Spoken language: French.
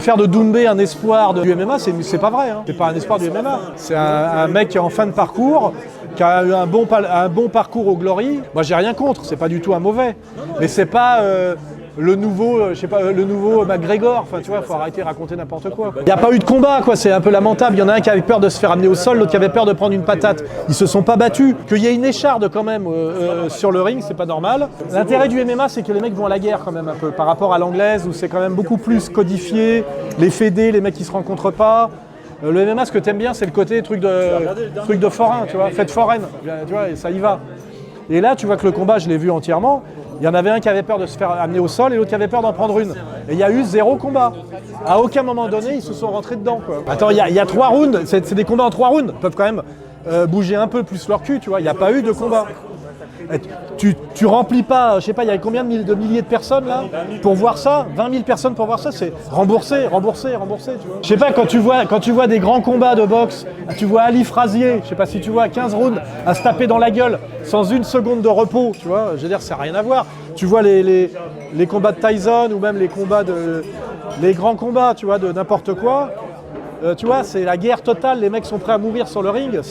Faire de Doumbé un espoir du MMA, c'est pas vrai. Hein. C'est pas un espoir du MMA. C'est un mec qui est en fin de parcours, qui a eu un bon parcours au Glory. Moi, j'ai rien contre. C'est pas du tout un mauvais. Mais c'est pas le nouveau, je sais pas, le nouveau McGregor. Enfin, tu vois, faut arrêter de raconter n'importe quoi. Il n'y a pas eu de combat, quoi. C'est un peu lamentable. Il y en a un qui avait peur de se faire amener au sol, l'autre qui avait peur de prendre une patate. Ils se sont pas battus. Qu'il y ait une écharde quand même sur le ring, c'est pas normal. L'intérêt du MMA, c'est que les mecs vont à la guerre quand même un peu, par rapport à l'anglaise où c'est quand même beaucoup plus codifié. Les fédés, les mecs qui se rencontrent pas. Le MMA, ce que t'aimes bien, c'est le côté truc de forain, tu vois, fête foraine, tu vois, et ça y va. Et là, tu vois que le combat, je l'ai vu entièrement. Il y en avait un qui avait peur de se faire amener au sol et l'autre qui avait peur d'en prendre une. Et il y a eu 0 combat. À aucun moment donné, ils se sont rentrés dedans, quoi. Attends, il y a 3 rounds, c'est des combats en 3 rounds. Ils peuvent quand même bouger un peu plus leur cul, tu vois. Il n'y a pas eu de combat. Tu remplis pas, je sais pas, il y a combien de milliers de personnes là pour voir ça, 20 000 personnes pour voir ça, c'est remboursé, tu vois. Je sais pas, quand tu vois des grands combats de boxe, tu vois Ali Frazier, je sais pas si tu vois, 15 rounds à se taper dans la gueule sans une seconde de repos, tu vois, je veux dire, ça n'a rien à voir. Tu vois les combats de Tyson ou même les grands combats, tu vois, de n'importe quoi, tu vois, c'est la guerre totale, les mecs sont prêts à mourir sur le ring,